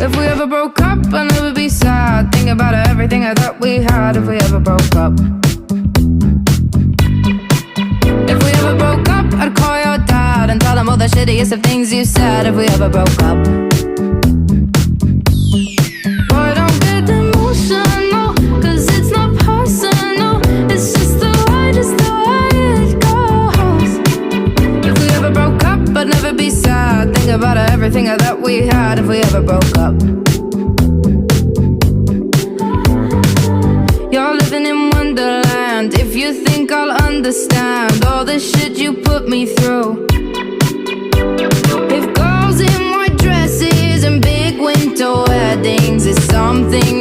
If we ever broke up, I'd never be sad. Think about everything I thought we had. If we ever broke up. If we ever broke up, I'd call your dad and tell him all the shittiest of things you said. If we ever broke up. Boy, don't get emotional, 'cause it's not personal. It's just the way it goes. If we ever broke up, I'd never be sad. Think about everything I thought we had. If we ever broke up. You're living in Wonderland. If you think I'll understand all the shit you put me through. If girls in white dresses and big winter weddings is something